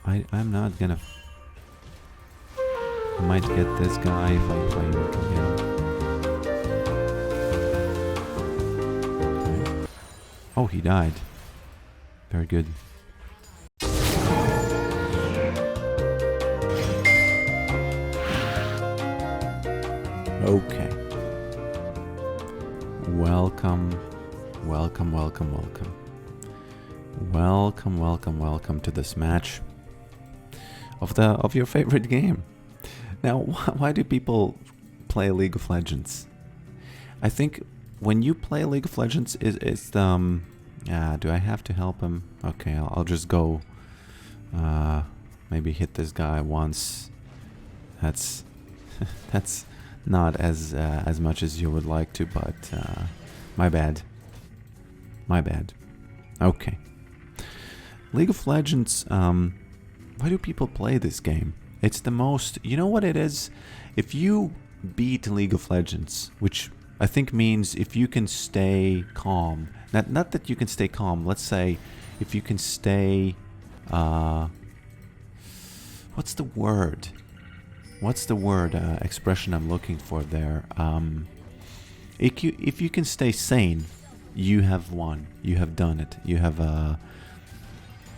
I'm not gonna... I might get this guy if I play him again. Okay. Oh, he died. Very good. Okay. Welcome, welcome, welcome, welcome. Welcome, welcome, welcome to this match of your favorite game. Now, why do people play League of Legends? I think when you play League of Legends, it's do I have to help him? Okay, I'll just go. Maybe hit this guy once. That's that's not as much as you would like to, but my bad. My bad. Okay. League of Legends. Why do people play this game? It's the most... You know what it is? If you beat League of Legends, which I think means if you can stay calm. Not that you can stay calm. Let's say if you can stay... what's the word? What's the word expression I'm looking for there? If you can stay sane, you have won. You have done it. You have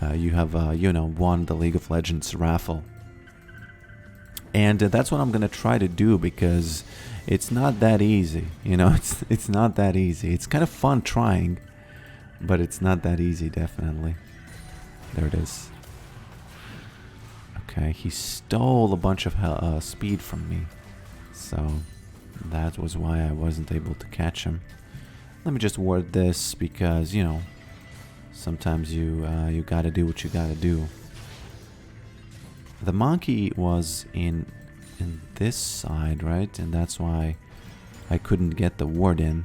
won the League of Legends raffle. And that's what I'm gonna try to do, because it's not that easy. You know, it's not that easy. It's kind of fun trying, but it's not that easy, definitely. There it is. Okay, he stole a bunch of speed from me, so that was why I wasn't able to catch him. Let me just word this, because, you know, sometimes you gotta do what you gotta do. The monkey was in this side, right? And that's why I couldn't get the ward in,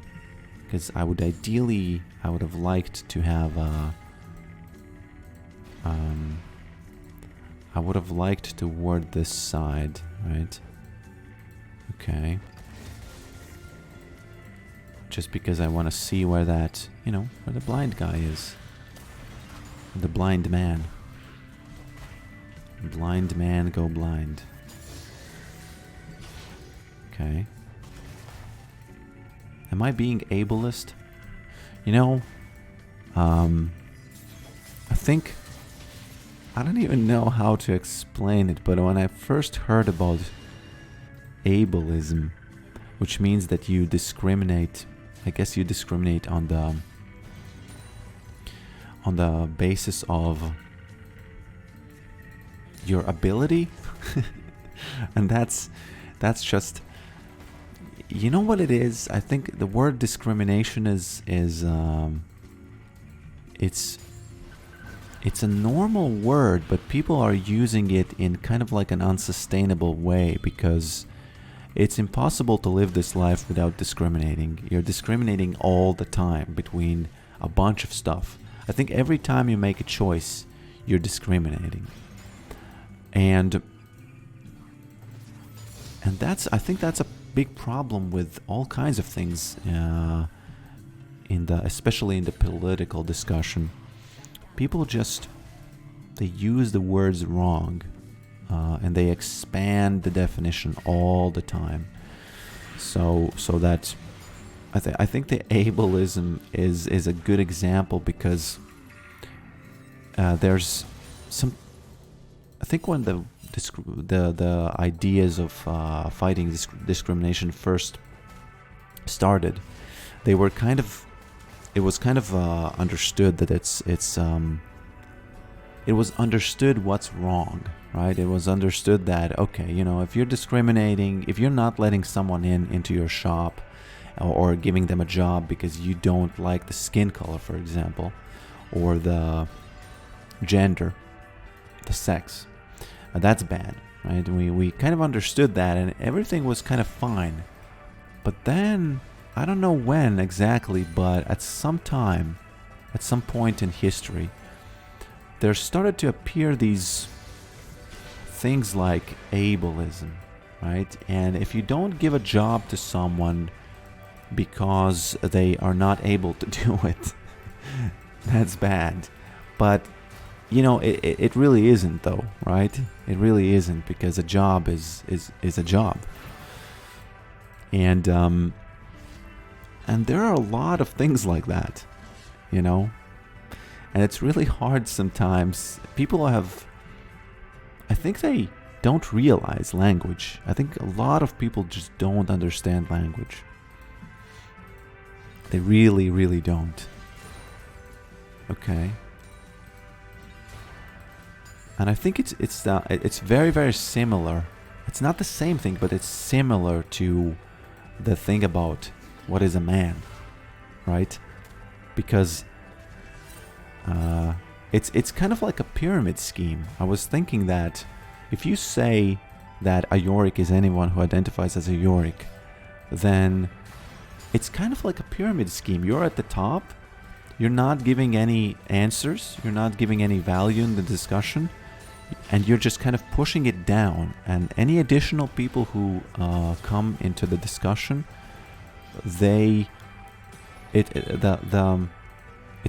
because I would have liked to have I would have liked to ward this side, right? Okay. Just because I want to see where that, you know, where the blind guy is. The blind man. Blind man go blind. Okay. Am I being ableist? You know, I think... I don't even know how to explain it, but when I first heard about ableism, which means that you discriminate, I guess you discriminate on the basis of your ability, and that's just, you know what it is? I think the word discrimination is it's a normal word, but people are using it in kind of like an unsustainable way, because it's impossible to live this life without discriminating. You're discriminating all the time between a bunch of stuff. I think every time you make a choice, you're discriminating. And I think that's a big problem with all kinds of things, especially in the political discussion. People they use the words wrong, and they expand the definition all the time. So that I think the ableism is a good example, because there's some. I think when the ideas of fighting discrimination first started, it was kind of understood that it was understood what's wrong, right? It was understood that, okay, you know, if you're discriminating, if you're not letting someone into your shop, or giving them a job because you don't like the skin color, for example, or the gender, the sex, that's bad, right? We kind of understood that, and everything was kind of fine. But then, I don't know when exactly, but at some point in history, there started to appear these things like ableism, right? And if you don't give a job to someone because they are not able to do it, that's bad. But it really isn't, though, right? It really isn't, because a job is a job. And there are a lot of things like that, and it's really hard sometimes. People I think they don't realize language. I think a lot of people just don't understand language. They really, really don't. Okay. And I think it's very, very similar. It's not the same thing, but it's similar to the thing about what is a man, right? Because it's kind of like a pyramid scheme. I was thinking that if you say that a Yorick is anyone who identifies as a Yorick, then it's kind of like a pyramid scheme. You're at the top. You're not giving any answers. You're not giving any value in the discussion. And you're just kind of pushing it down. And any additional people who come into the discussion, it's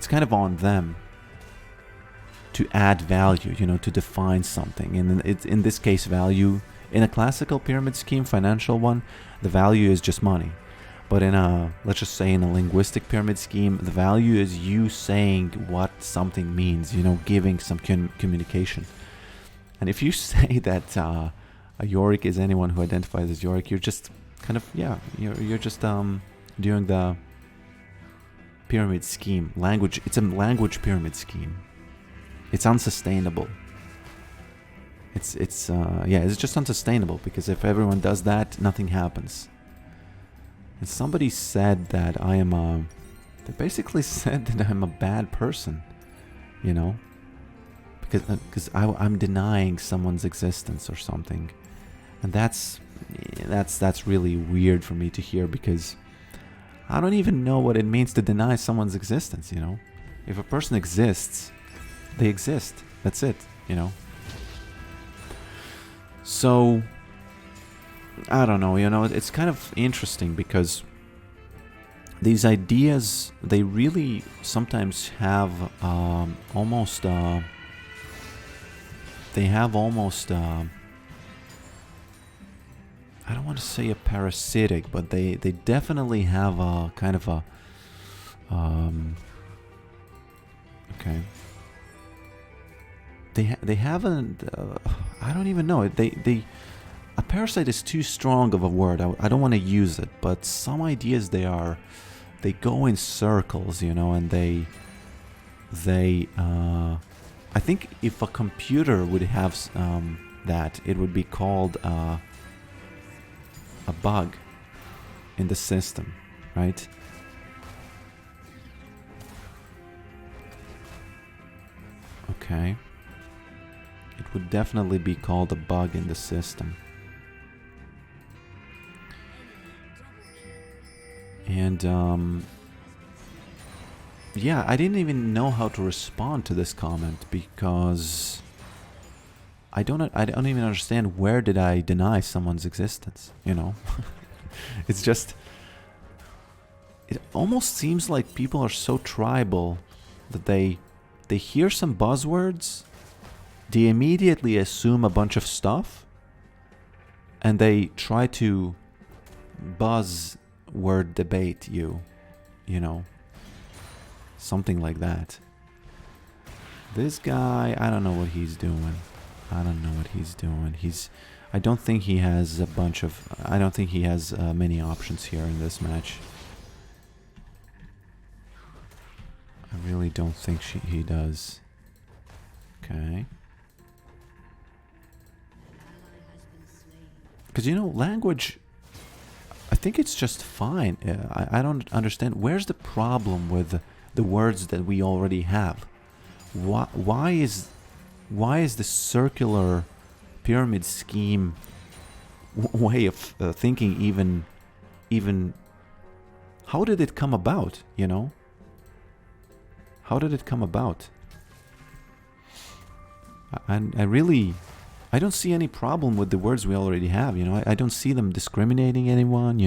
kind of on them to add value, to define something. And it's, in this case, value. In a classical pyramid scheme, financial one, the value is just money. But let's just say in a linguistic pyramid scheme, the value is you saying what something means, giving some communication. And if you say that a Yorick is anyone who identifies as Yorick, you're just kind of, you're just doing the pyramid scheme. Language, it's a language pyramid scheme. It's unsustainable. It's just unsustainable, because if everyone does that, nothing happens. And somebody said that they basically said that I'm a bad person, because I'm denying someone's existence or something. And that's really weird for me to hear, because I don't even know what it means to deny someone's existence, If a person exists, they exist. That's it, So, I don't know, it's kind of interesting, because these ideas, they really sometimes have almost I don't want to say a parasitic, but they definitely have a kind of a okay. They haven't. I don't even know. A parasite is too strong of a word. I don't want to use it. But some ideas, they go in circles, and they. I think if a computer would have that, it would be called a bug in the system, right? Okay. It would definitely be called a bug in the system. And I didn't even know how to respond to this comment, because I don't even understand, where did I deny someone's existence, It's just, it almost seems like people are so tribal that they hear some buzzwords, they immediately assume a bunch of stuff, and they try to buzzword debate you, something like that. This guy, I don't know what he's doing. I don't think he has many options here in this match. I really don't think he does. Okay. Because, language, I think it's just fine. I don't understand. Where's the problem with the words that we already have? Why is the circular pyramid scheme way of thinking even... How did it come about, How did it come about? I don't see any problem with the words we already have, I don't see them discriminating anyone,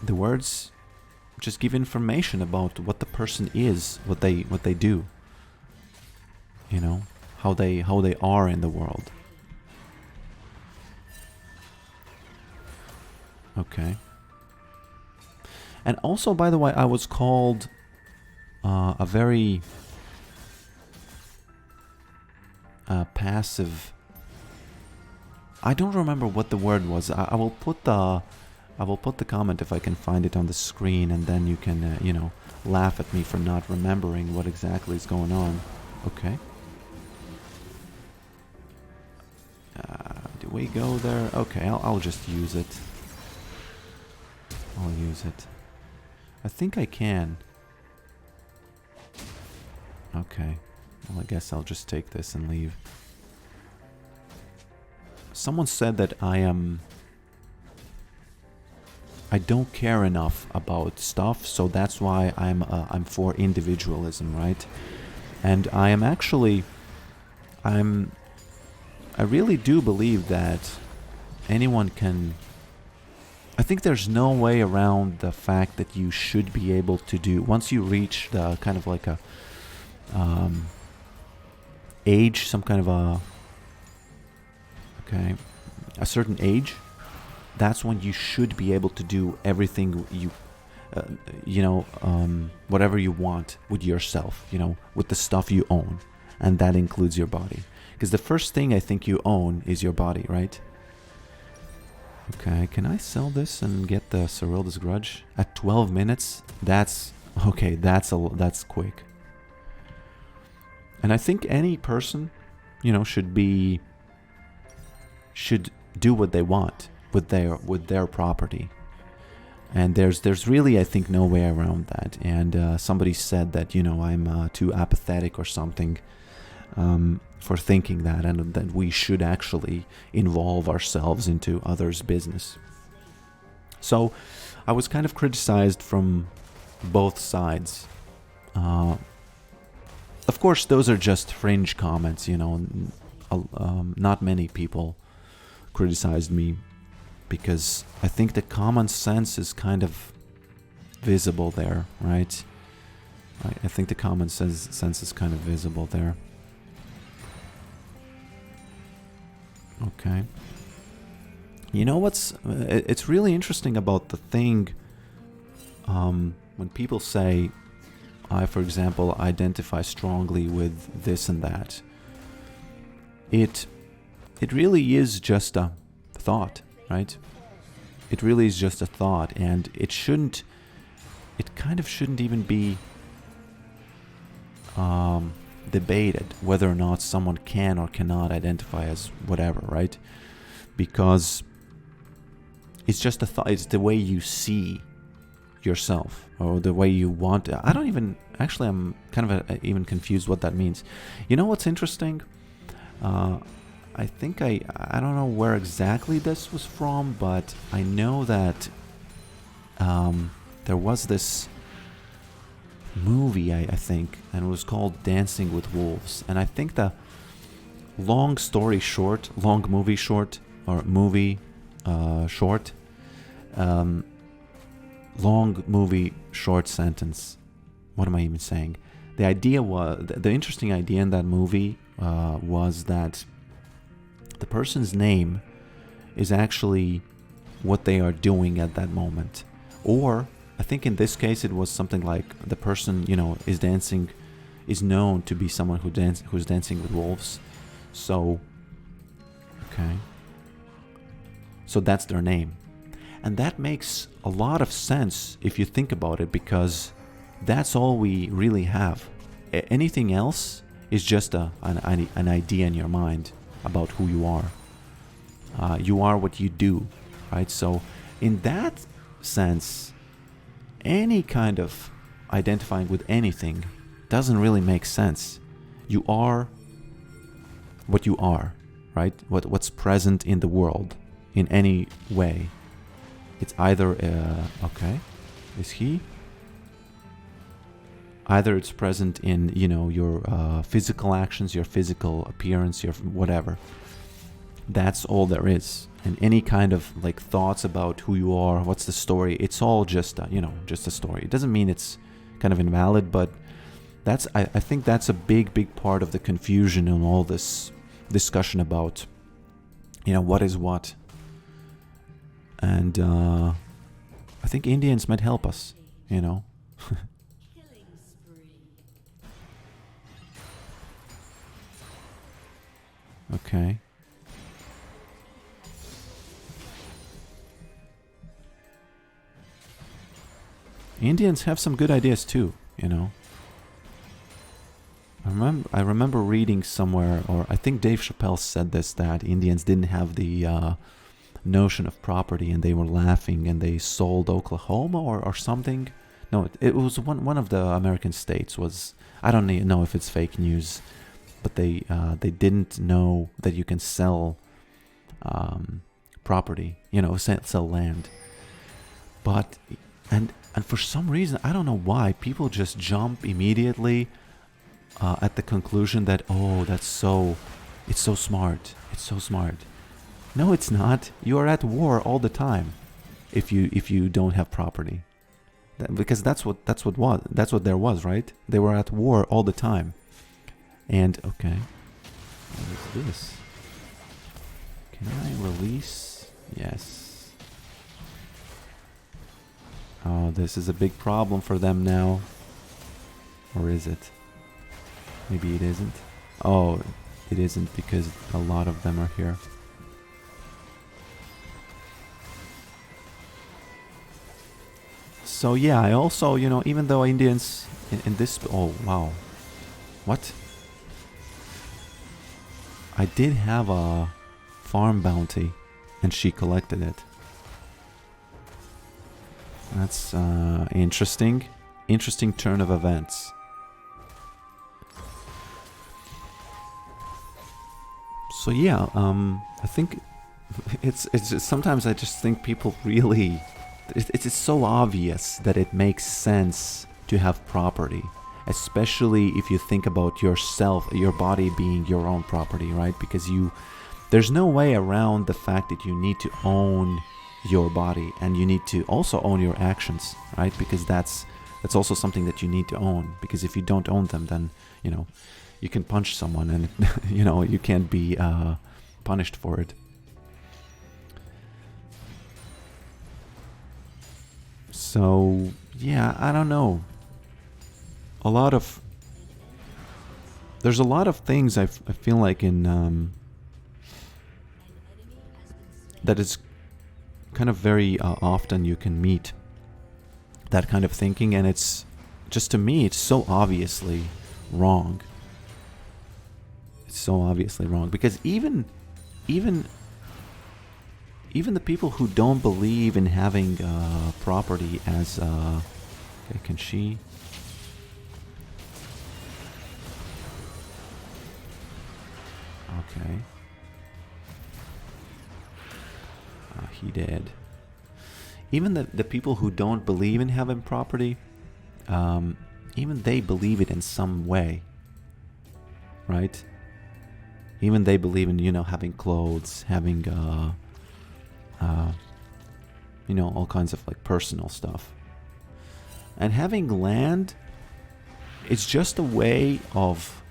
The words just give information about what the person is, what they do, you know, how they are in the world. Okay. And also, by the way, I was called a very passive. I don't remember what the word was. I will put the comment if I can find it on the screen, and then you can you know, laugh at me for not remembering what exactly is going on. Okay. Do we go there? Okay, I'll just use it. I'll use it. I think I can. Okay. Well, I guess I'll just take this and leave. Someone said that I don't care enough about stuff, so that's why I'm for individualism, right? And I am actually, I really do believe that anyone can. I think there's no way around the fact that you should be able to do, once you reach the kind of like a age, some kind of a certain age, that's when you should be able to do everything whatever you want with yourself, you know, with the stuff you own. And that includes your body. Because the first thing I think you own is your body, right? Okay, can I sell this and get the Cyrilda's Grudge? At 12 minutes? That's... Okay, that's quick. And I think any person, you know, should do what they want with their property. And there's really, I think, no way around that. And somebody said that, you know, I'm too apathetic or something for thinking that, and that we should actually involve ourselves into others' business. So I was kind of criticized from both sides. Of course, those are just fringe comments, you know. Not many people criticized me, because I think the common sense is kind of visible there, right? I think the common sense is kind of visible there. Okay. You know what's... it's really interesting about the thing, when people say, I, for example, identify strongly with this and that. It really is just a thought, right? It really is just a thought, and it kind of shouldn't even be debated whether or not someone can or cannot identify as whatever, right? Because it's just a thought. It's the way you see yourself, or the way you want to. I don't even... Actually, I'm kind of even confused what that means. You know what's interesting? I think I don't know where exactly this was from, but I know that there was this movie, I think, and it was called Dancing with Wolves. And I think the long movie short, long movie short sentence. What am I even saying? The idea was, the interesting idea in that movie was that the person's name is actually what they are doing at that moment. Or I think in this case it was something like the person, you know, is known to be someone who's dancing with wolves. So, okay. So that's their name. And that makes a lot of sense if you think about it, because that's all we really have. Anything else is just an idea in your mind about who you are. You are what you do, right? So in that sense, any kind of identifying with anything doesn't really make sense. You are what you are, right? What's present in the world in any way. It's either okay, is he? Either it's present in, you know, your physical actions, your physical appearance, your whatever. That's all there is. And any kind of like thoughts about who you are, what's the story, it's all just just a story. It doesn't mean it's kind of invalid, but I think that's a big part of the confusion in all this discussion about, what is what. And I think Indians might help us, Okay. Indians have some good ideas too, I remember reading somewhere, or I think Dave Chappelle said this, that Indians didn't have the notion of property, and they were laughing, and they sold Oklahoma or something. No, it was one of the American states. I don't know if it's fake news, but they didn't know that you can sell property, sell land. But and for some reason, I don't know why, people just jump immediately at the conclusion that, it's so smart. It's so smart. No, it's not. You are at war all the time if you don't have property. Because that's what there was, right? They were at war all the time. And okay, what is this? Can I release? Yes. Oh, this is a big problem for them now. Or is it? Maybe it isn't. Oh, it isn't, because a lot of them are here. So yeah, I also, even though Indians in this... Oh, wow. What? I did have a farm bounty, and she collected it. That's interesting. Interesting turn of events. So yeah, I think it's just, sometimes I just think people really, it's so obvious that it makes sense to have property, especially if you think about yourself, your body being your own property, right? Because there's no way around the fact that you need to own your body, and you need to also own your actions, right? Because that's also something that you need to own, because if you don't own them, then you can punch someone and you can't be punished for it. So yeah, I don't know. There's a lot of things I feel like in that is kind of very often you can meet that kind of thinking, and it's just, to me, it's so obviously wrong. It's so obviously wrong, because even the people who don't believe in having property as okay, can she? Okay. He did. Even the people who don't believe in having property, even they believe it in some way, right? Even they believe in, having clothes, having, all kinds of like personal stuff. And having land, it's just a way of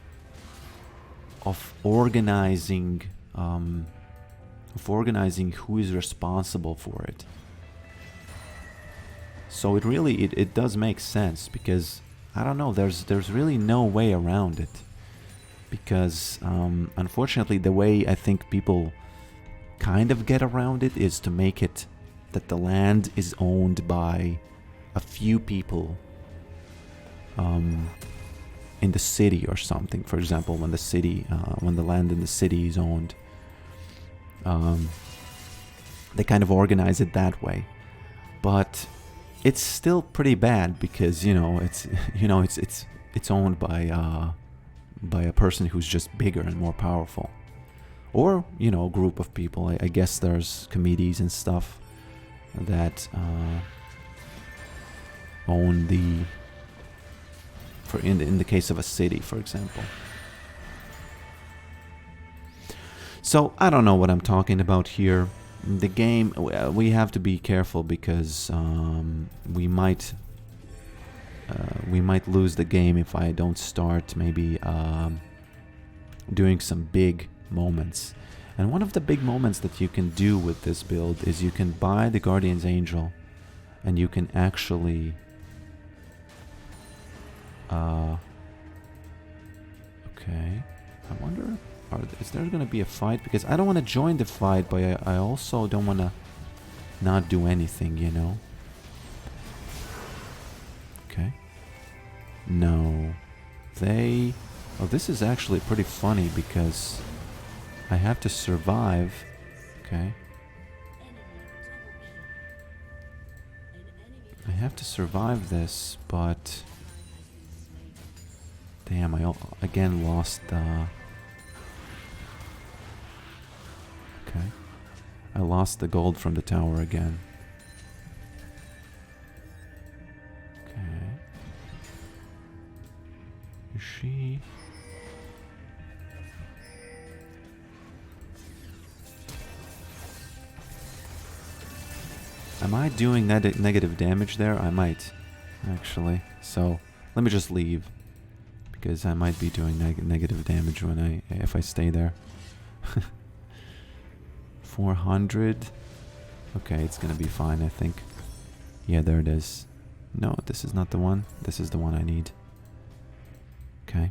organizing, who is responsible for it. So it really, it does make sense, because I don't know, there's really no way around it. Because unfortunately, the way I think people kind of get around it is to make it that the land is owned by a few people in the city or something. For example, when the land in the city is owned, they kind of organize it that way. But it's still pretty bad, because it's owned by a person who's just bigger and more powerful, or a group of people. I guess there's committees and stuff that own in the case of a city, for example. So I don't know what I'm talking about here. The game, we have to be careful, because we might we might lose the game if I don't start maybe doing some big moments. And one of the big moments that you can do with this build is you can buy the Guardian's Angel and you can actually okay, I wonder, is there going to be a fight? Because I don't want to join the fight, but I also don't want to not do anything, you know? Okay. No. They... Oh, this is actually pretty funny because I have to survive. Okay. I have to survive this, but... Damn, I again lost the... Okay. I lost the gold from the tower again. Okay. Is she... Am I doing negative damage there? I might, actually. So, let me just leave. Because I might be doing negative damage if I stay there. 400. Okay, it's gonna be fine, I think. Yeah, there it is. No, this is not the one. This is the one I need. Okay.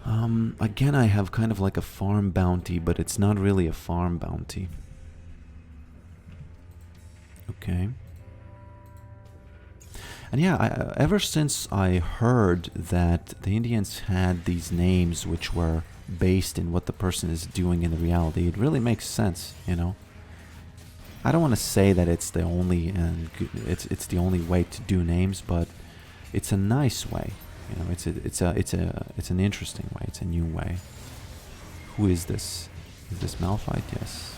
Again, I have kind of like a farm bounty, but it's not really a farm bounty. Okay. And yeah, ever since I heard that the Indians had these names which were based in what the person is doing in the reality, it really makes sense, you know. I don't want to say that it's the only it's the only way to do names, but it's a nice way, you know. It's an interesting way. It's a new way. Who is this? Is this Malphite? Yes.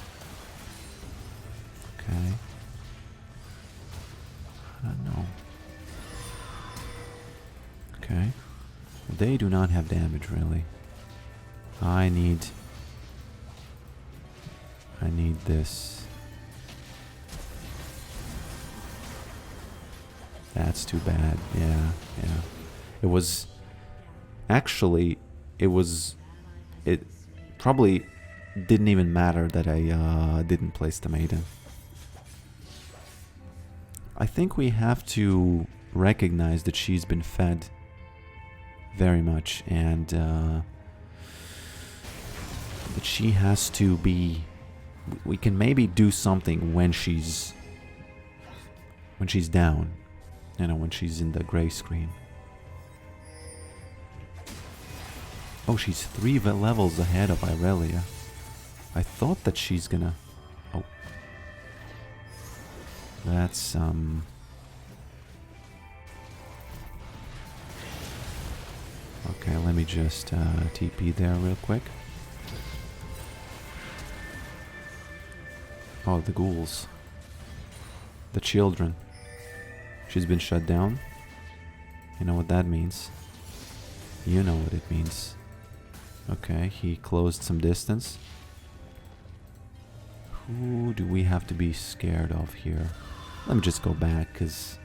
Okay. I don't know. Okay. They do not have damage, really. I need this. That's too bad. Yeah, yeah. It was... Actually, it probably didn't even matter that I didn't place the maiden. I think we have to recognize that she's been fed very much, and that she has to be... We can maybe do something when she's down, you know, when she's in the gray screen. Oh, she's 3 levels ahead of Irelia. I thought that she's gonna... Oh. That's, Okay, let me just TP there real quick. Oh, the ghouls. The children. She's been shut down. You know what that means. You know what it means. Okay, he closed some distance. Who do we have to be scared of here? Let me just go back, because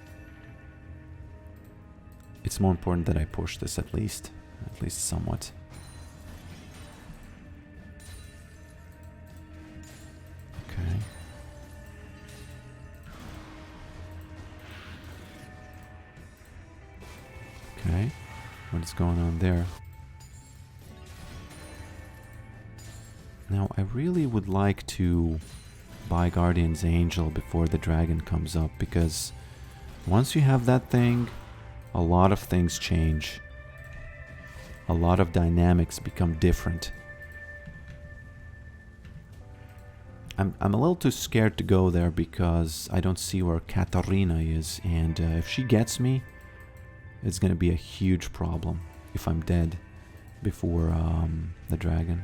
it's more important that I push this at least somewhat. Okay. Okay, what is going on there? Now, I really would like to buy Guardian's Angel before the dragon comes up, because once you have that thing, a lot of things change. A lot of dynamics become different. I'm a little too scared to go there because I don't see where Katarina is, and if she gets me, it's gonna be a huge problem if I'm dead before the dragon.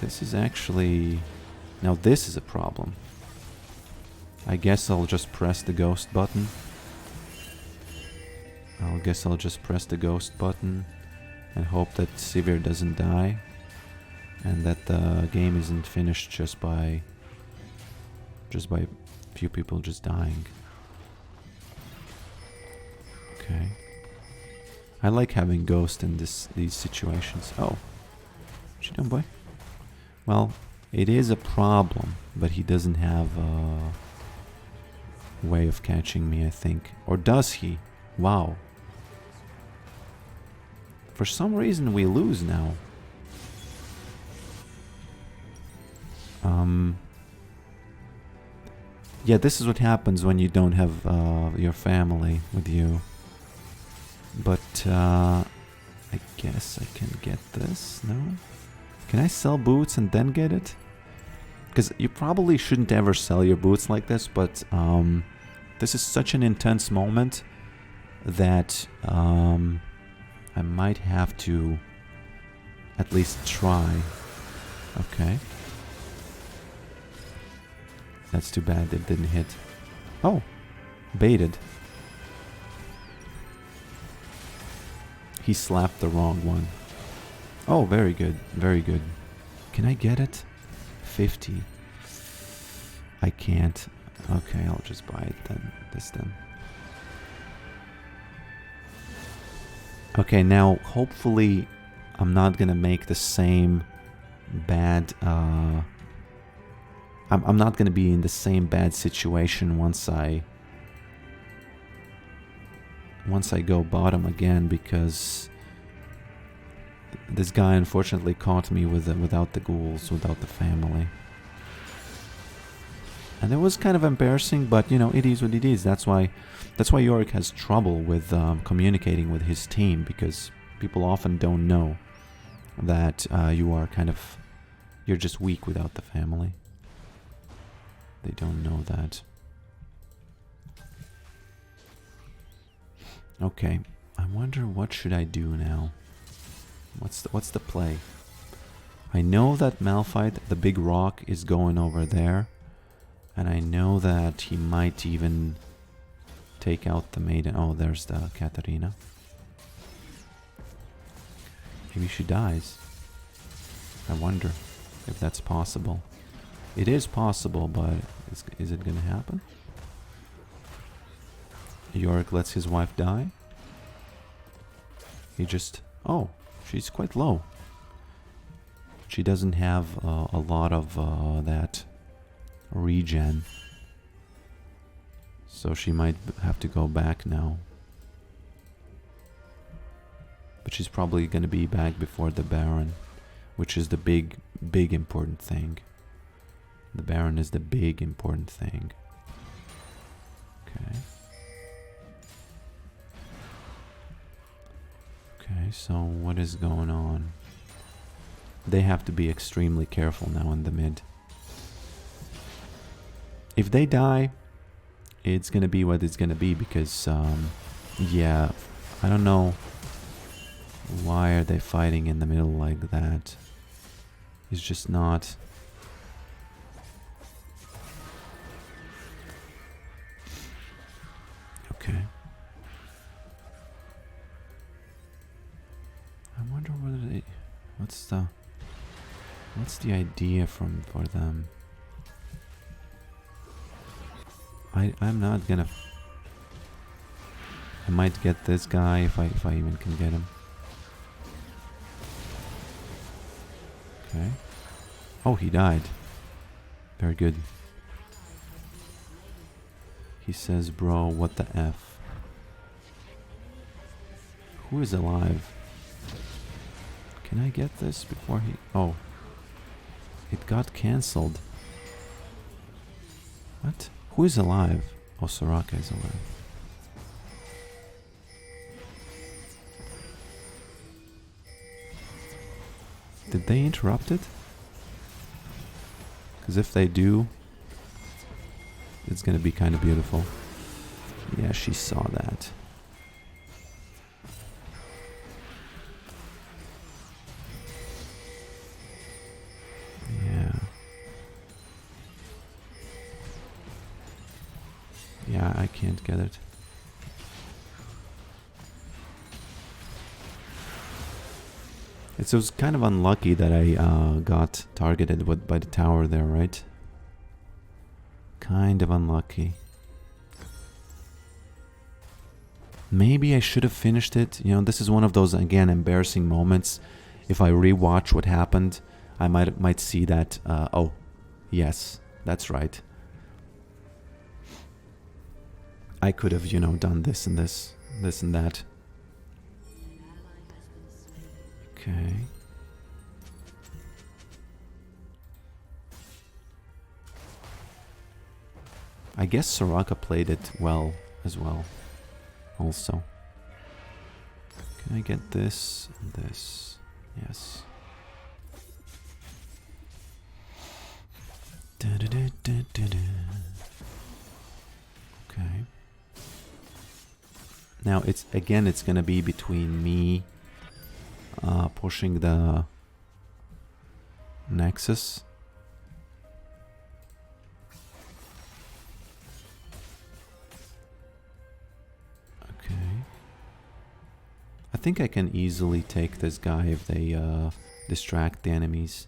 This is actually... Now this is a problem. I guess I'll just press the ghost button. I'll just press the ghost button and hope that Sivir doesn't die. And that the game isn't finished just by Few people just dying. Okay. I like having Ghost in these situations. Oh. What you doing, boy? Well, it is a problem, but he doesn't have a way of catching me, I think. Or does he? Wow. For some reason we lose now. Yeah, this is what happens when you don't have your family with you. But I guess I can get this, no? Can I sell boots and then get it? Because you probably shouldn't ever sell your boots like this, but this is such an intense moment that I might have to at least try. Okay. That's too bad it didn't hit. Oh, baited. He slapped the wrong one. Oh, very good, very good. Can I get it? 50. I can't. Okay, I'll just buy it then. This then. Okay, now hopefully I'm not gonna make the same bad I'm not gonna be in the same bad situation once I go bottom again, because this guy unfortunately caught me without the ghouls, without the family. And it was kind of embarrassing, but you know, it is what it is. That's why Yorick has trouble with communicating with his team, because people often don't know that you're just weak without the family. They don't know that. Okay, I wonder what should I do now? What's the play? I know that Malphite, the big rock, is going over there. And I know that he might even take out the maiden. Oh, there's the Katarina. Maybe she dies. I wonder if that's possible. It is possible, but is it gonna happen? Yorick lets his wife die. He just... Oh, she's quite low. She doesn't have a lot of that regen. So she might have to go back now. But she's probably going to be back before the Baron, which is the big important thing. The Baron is the big important thing. Okay. Okay, so what is going on? They have to be extremely careful now in the mid. If they die, it's gonna be what it's gonna be, because, yeah, I don't know why are they fighting in the middle like that. It's just not... Okay. I wonder whether they... What's the idea for them? I'm not gonna... I might get this guy if I even can get him. Okay. Oh, he died. Very good. He says, bro, what the F? Who is alive? Can I get this before he... Oh. It got cancelled. What? Who is alive? Oh, Soraka is alive. Did they interrupt it? Because if they do, it's gonna be kind of beautiful. Yeah, she saw that. Yeah. Yeah, I can't get it. It was kind of unlucky that I got targeted by the tower there, right? Kind of unlucky. Maybe I should have finished it. You know, this is one of those, again, embarrassing moments. If I rewatch what happened, I might see that, oh, yes, that's right. I could have, you know, done this and this and that. Okay. I guess Soraka played it well as well. Also. Can I get this and this? Yes. Okay. Now it's gonna be between me pushing the Nexus. Okay. I think I can easily take this guy if they distract the enemies,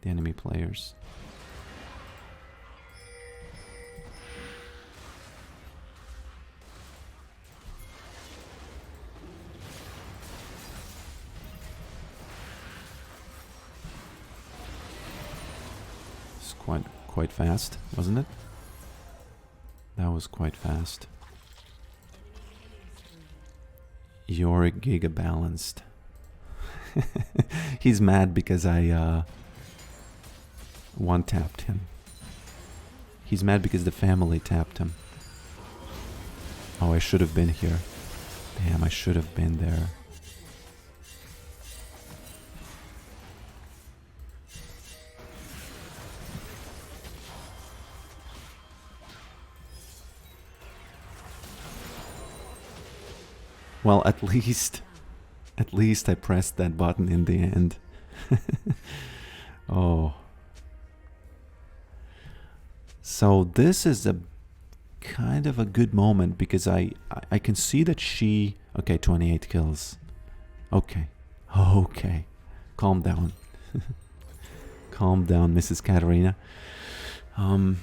the enemy players. Quite fast, wasn't it? That was quite fast. Yorick Giga balanced. He's mad because I one-tapped him. He's mad because the family tapped him. Oh, I should have been here. Damn, I should have been there. Well, at least I pressed that button in the end. Oh. So this is a kind of a good moment because I can see that she... Okay, 28 kills. Okay. Okay. Calm down. Calm down, Mrs. Katarina. The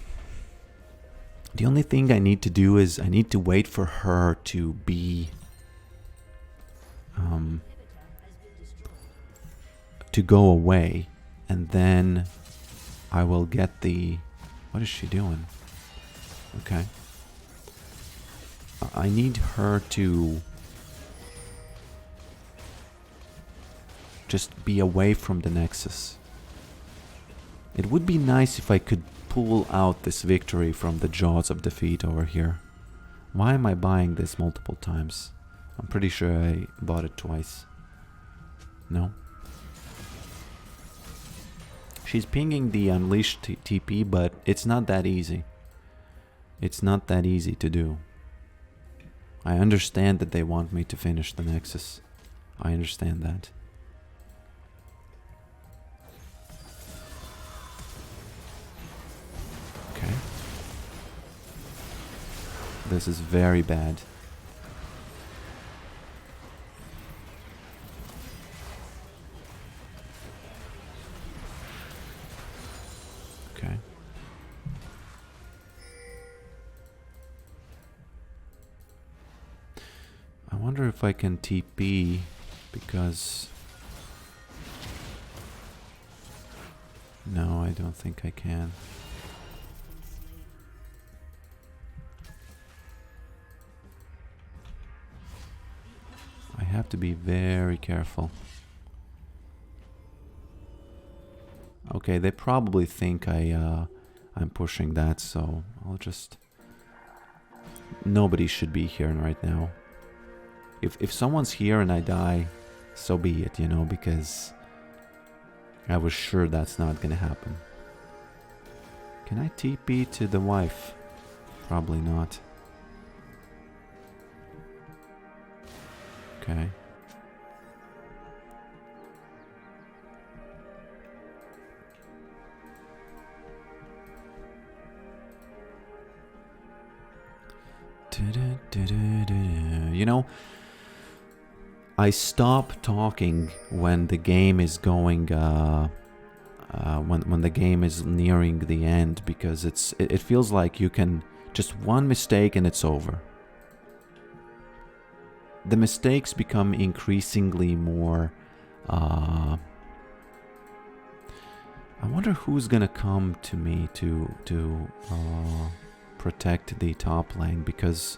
only thing I need to do is I need to wait for her to be... to go away, and then I will get the... What is she doing? Okay. I need her to just be away from the Nexus. It would be nice if I could pull out this victory from the jaws of defeat over here. Why am I buying this multiple times? I'm pretty sure I bought it twice. No? She's pinging the Unleashed TP, but it's not that easy. It's not that easy to do. I understand that they want me to finish the Nexus. I understand that. Okay. This is very bad. Okay. I wonder if I can TP because... No, I don't think I can. I have to be very careful. Okay, they probably think I'm pushing that, so I'll just... Nobody should be here right now. If someone's here and I die, so be it, you know, because I was sure that's not gonna happen. Can I TP to the wife? Probably not. Okay. You know, I stop talking when the game is going when the game is nearing the end, because it feels like you can just one mistake and it's over. The mistakes become increasingly more. I wonder who's gonna come to me to protect the top lane, because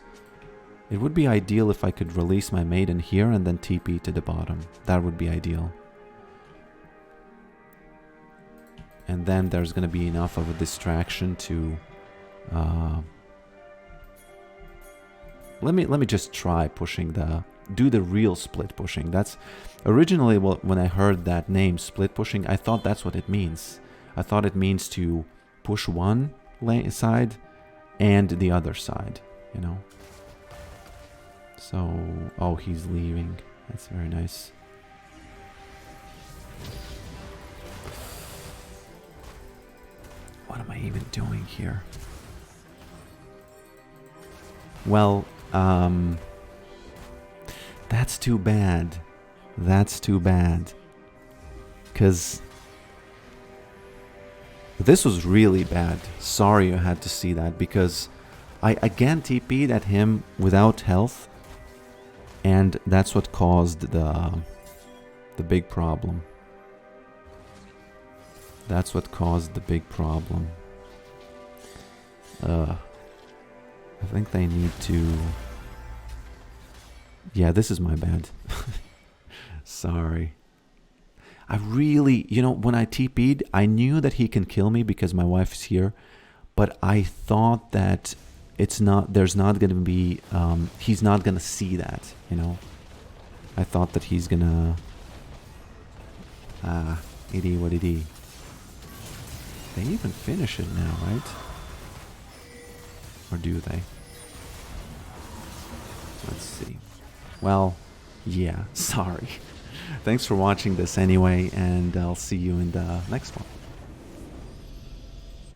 it would be ideal if I could release my maiden here and then TP to the bottom. That would be ideal. And then there's gonna be enough of a distraction to let me just try pushing do the real split pushing. That's originally when I heard that name, split pushing, I thought that's what it means. I thought it means to push one side and the other side, you know. So, oh, he's leaving. That's very nice. What am I even doing here? Well, that's too bad. That's too bad. Because this was really bad. Sorry you had to see that, because I again TP'd at him without health, and that's what caused the big problem. That's what caused the big problem. I think they need to... Yeah, this is my bad. Sorry. I really... You know, when I TP'd, I knew that he can kill me because my wife is here. But I thought that it's not... There's not going to be... he's not going to see that, you know. I thought that he's going to... Itty what itty. They even finish it now, right? Or do they? Let's see. Well, yeah, sorry. Thanks for watching this anyway, and I'll see you in the next one.